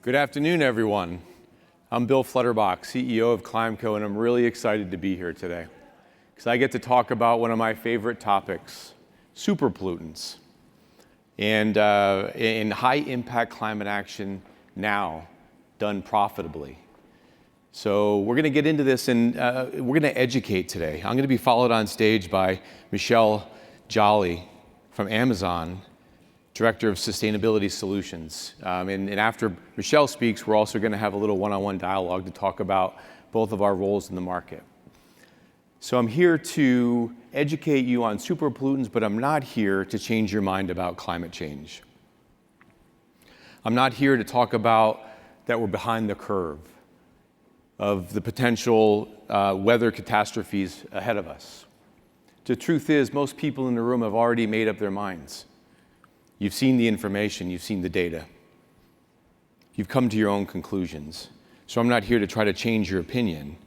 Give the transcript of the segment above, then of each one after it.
Good afternoon, everyone. I'm Bill Flutterbach, CEO of Climeco, and I'm really excited to be here today because I get to talk about one of my favorite topics, super pollutants, and in high-impact climate action now, done profitably. So we're going to get into this, and we're going to educate today. I'm going to be followed on stage by Michelle Jolly from Amazon, Director of Sustainability Solutions. And after Michelle speaks, we're also going to have a little one-on-one dialogue to talk about both of our roles in the market. So I'm here to educate you on super pollutants, but I'm not here to change your mind about climate change. I'm not here to talk about that we're behind the curve of the potential weather catastrophes ahead of us. The truth is, most people in the room have already made up their minds. You've seen the information, you've seen the data. You've come to your own conclusions. So I'm not here to try to change your opinion.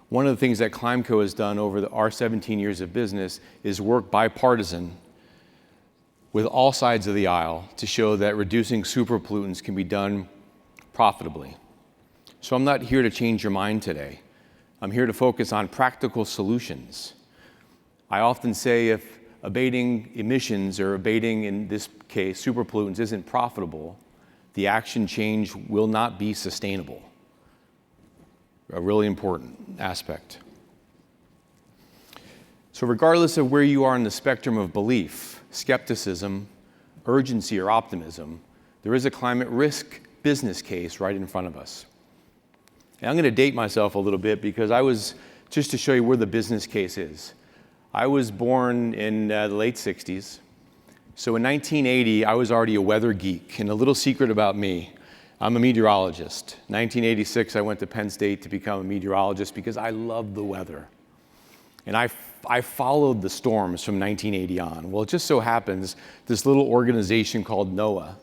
One of the things that Climeco has done over our 17 years of business is work bipartisan with all sides of the aisle to show that reducing super pollutants can be done profitably. So I'm not here to change your mind today. I'm here to focus on practical solutions. I often say if abating emissions, or abating, in this case, super pollutants, isn't profitable, the action change will not be sustainable. A really important aspect. So regardless of where you are in the spectrum of belief, skepticism, urgency, or optimism, there is a climate risk business case right in front of us. And I'm going to date myself a little bit because just to show you where the business case is. I was born in the late 60s. So in 1980, I was already a weather geek. And a little secret about me, I'm a meteorologist. 1986, I went to Penn State to become a meteorologist because I love the weather. And I followed the storms from 1980 on. Well, it just so happens this little organization called NOAA,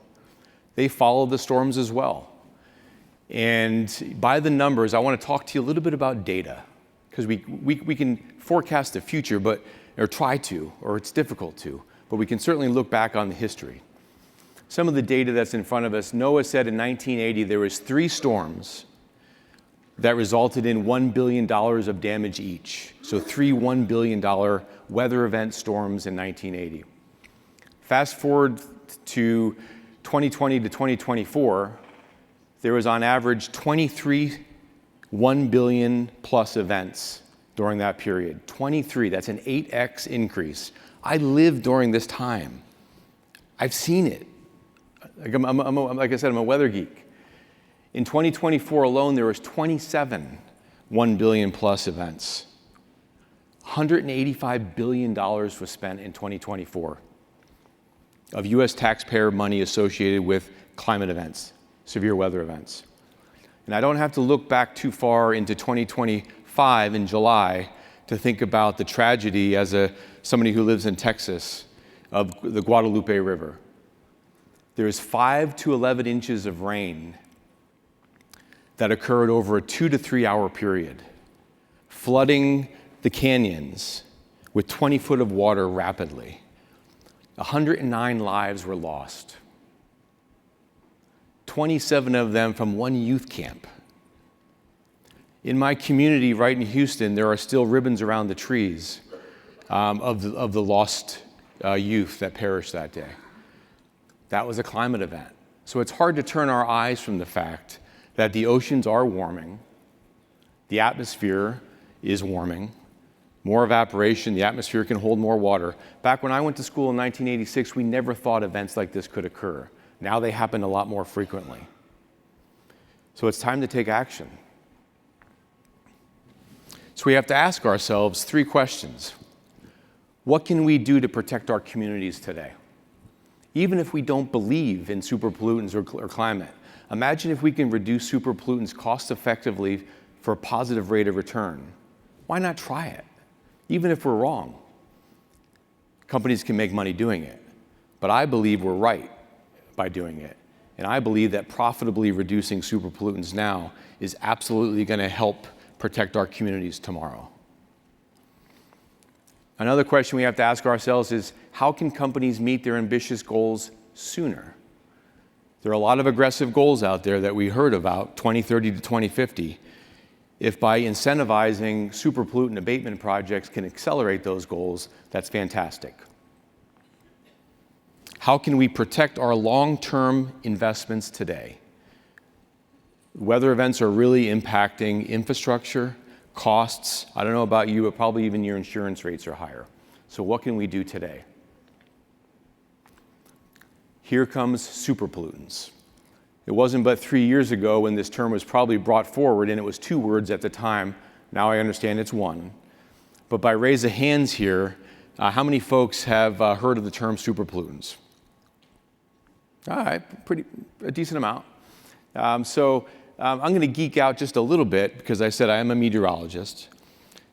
they follow the storms as well. And by the numbers, I want to talk to you a little bit about data, because we can forecast the future, or try to, or it's difficult to, but we can certainly look back on the history. Some of the data that's in front of us, NOAA said in 1980 there was 3 storms that resulted in $1 billion of damage each. So 3 $1 billion weather event storms in 1980. Fast forward to 2020 to 2024, there was on average 23 $1 billion plus events during that period. 23, that's an 8x increase. I lived during this time. I've seen it. Like I said, I'm a weather geek. In 2024 alone, there was 27 $1 billion plus events. $185 billion was spent in 2024 of US taxpayer money associated with climate events, severe weather events. And I don't have to look back too far into 2025 in July to think about the tragedy as somebody who lives in Texas of the Guadalupe River. There's 5 to 11 inches of rain that occurred over a 2 to 3 hour period, flooding the canyons with 20 foot of water rapidly. 109 lives were lost. 27 of them from one youth camp. In my community right in Houston, there are still ribbons around the trees of the lost youth that perished that day. That was a climate event. So it's hard to turn our eyes from the fact that the oceans are warming, the atmosphere is warming, more evaporation, the atmosphere can hold more water. Back when I went to school in 1986, we never thought events like this could occur. Now they happen a lot more frequently. So it's time to take action. So we have to ask ourselves 3 questions. What can we do to protect our communities today? Even if we don't believe in super pollutants or climate, imagine if we can reduce super pollutants cost effectively for a positive rate of return. Why not try it? Even if we're wrong. Companies can make money doing it, but I believe we're right by doing it. And I believe that profitably reducing super pollutants now is absolutely going to help protect our communities tomorrow. Another question we have to ask ourselves is, how can companies meet their ambitious goals sooner? There are a lot of aggressive goals out there that we heard about, 2030 to 2050. If by incentivizing super pollutant abatement projects can accelerate those goals, that's fantastic. How can we protect our long-term investments today? Weather events are really impacting infrastructure, costs. I don't know about you, but probably even your insurance rates are higher. So what can we do today? Here comes super pollutants. It wasn't but 3 years ago when this term was probably brought forward, and it was 2 words at the time. Now I understand it's 1. But by raise of hands here, how many folks have heard of the term super pollutants? All right, a decent amount. I'm going to geek out just a little bit because I said I am a meteorologist.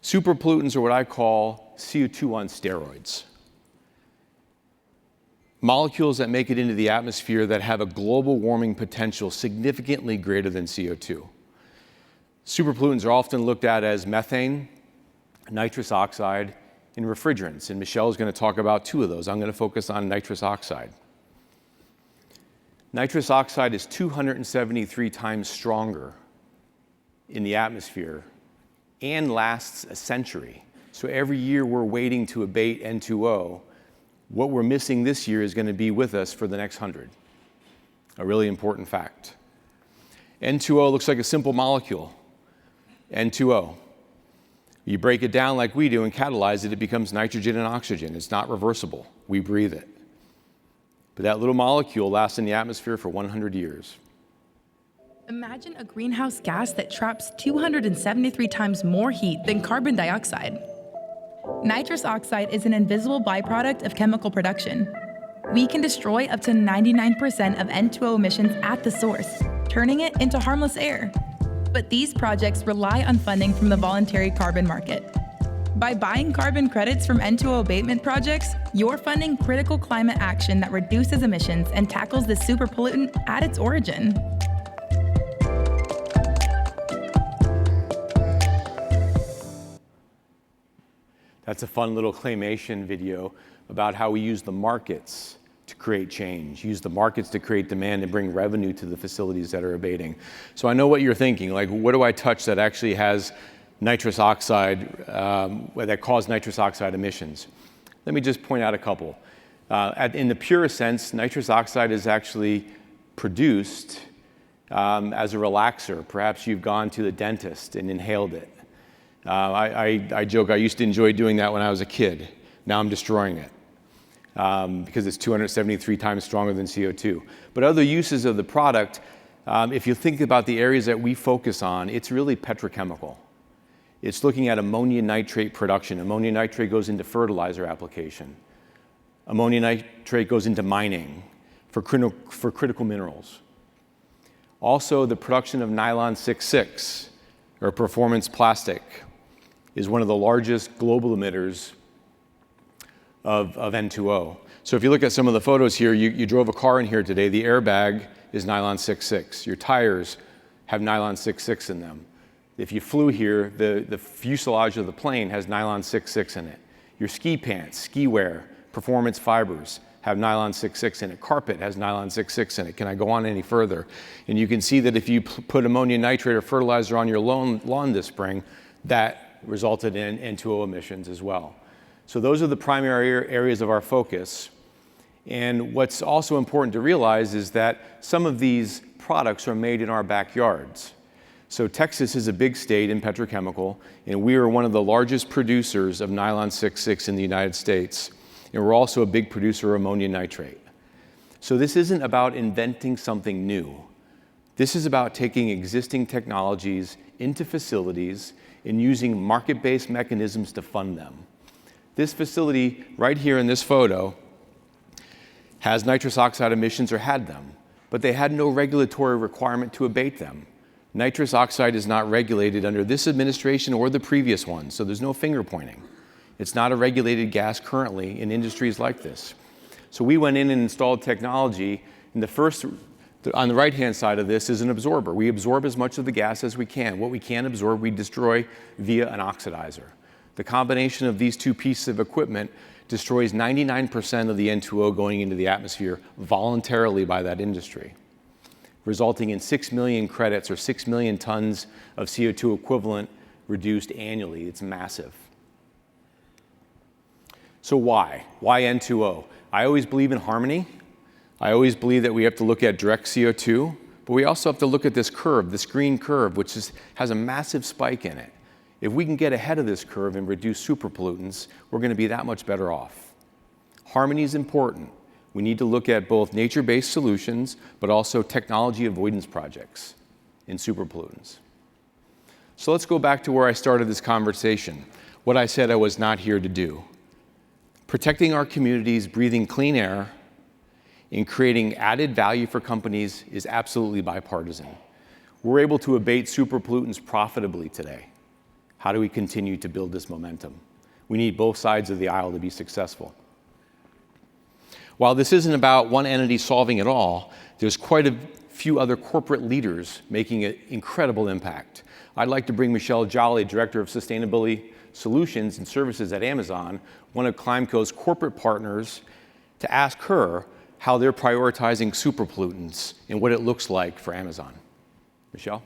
Super pollutants are what I call CO2 on steroids. Molecules that make it into the atmosphere that have a global warming potential significantly greater than CO2. Super pollutants are often looked at as methane, nitrous oxide, and refrigerants. And Michelle is going to talk about 2 of those. I'm going to focus on nitrous oxide. Nitrous oxide is 273 times stronger in the atmosphere and lasts a century. So every year we're waiting to abate N2O. What we're missing this year is going to be with us for the next 100. A really important fact. N2O looks like a simple molecule. N2O. You break it down like we do and catalyze it, it becomes nitrogen and oxygen. It's not reversible. We breathe it. But that little molecule lasts in the atmosphere for 100 years. Imagine a greenhouse gas that traps 273 times more heat than carbon dioxide. Nitrous oxide is an invisible byproduct of chemical production. We can destroy up to 99% of N2O emissions at the source, turning it into harmless air. But these projects rely on funding from the voluntary carbon market. By buying carbon credits from N2O abatement projects, you're funding critical climate action that reduces emissions and tackles the super pollutant at its origin. That's a fun little claymation video about how we use the markets to create change, use the markets to create demand and bring revenue to the facilities that are abating. So I know what you're thinking, like, what do I touch that actually has nitrous oxide, that cause nitrous oxide emissions? Let me just point out a couple. In the purest sense, nitrous oxide is actually produced as a relaxer. Perhaps you've gone to the dentist and inhaled it. I joke, I used to enjoy doing that when I was a kid. Now I'm destroying it because it's 273 times stronger than CO2. But other uses of the product, if you think about the areas that we focus on, it's really petrochemical. It's looking at ammonium nitrate production. Ammonium nitrate goes into fertilizer application. Ammonium nitrate goes into mining for critical minerals. Also, the production of nylon 6,6, or performance plastic, is one of the largest global emitters of N2O. So if you look at some of the photos here, you drove a car in here today, the airbag is nylon 6,6. Your tires have nylon 6,6 in them. If you flew here, the fuselage of the plane has nylon 6,6 in it. Your ski pants, ski wear, performance fibers have nylon 6,6 in it. Carpet has nylon 6,6 in it. Can I go on any further? And you can see that if you put ammonium nitrate or fertilizer on your lawn this spring, that resulted in N2O emissions as well. So those are the primary areas of our focus. And what's also important to realize is that some of these products are made in our backyards. So Texas is a big state in petrochemical, and we are one of the largest producers of nylon 6,6 in the United States. And we're also a big producer of ammonium nitrate. So this isn't about inventing something new. This is about taking existing technologies into facilities and using market-based mechanisms to fund them. This facility right here in this photo has nitrous oxide emissions, or had them, but they had no regulatory requirement to abate them. Nitrous oxide is not regulated under this administration or the previous one, so there's no finger pointing. It's not a regulated gas currently in industries like this. So we went in and installed technology, and on the right-hand side of this is an absorber. We absorb as much of the gas as we can. What we can't absorb, we destroy via an oxidizer. The combination of these 2 pieces of equipment destroys 99% of the N2O going into the atmosphere voluntarily by that industry. resulting in 6 million credits or 6 million tons of CO2 equivalent reduced annually. It's massive. So why? Why N2O? I always believe in harmony. I always believe that we have to look at direct CO2, but we also have to look at this curve, this green curve, which has a massive spike in it. If we can get ahead of this curve and reduce superpollutants, we're going to be that much better off. Harmony is important. We need to look at both nature-based solutions, but also technology avoidance projects in superpollutants. So let's go back to where I started this conversation, what I said I was not here to do. Protecting our communities, breathing clean air, and creating added value for companies is absolutely bipartisan. We're able to abate superpollutants profitably today. How do we continue to build this momentum? We need both sides of the aisle to be successful. While this isn't about one entity solving it all, there's quite a few other corporate leaders making an incredible impact. I'd like to bring Michelle Jolly, Director of Sustainability Solutions and Services at Amazon, one of Climeco's corporate partners, to ask her how they're prioritizing superpollutants and what it looks like for Amazon. Michelle?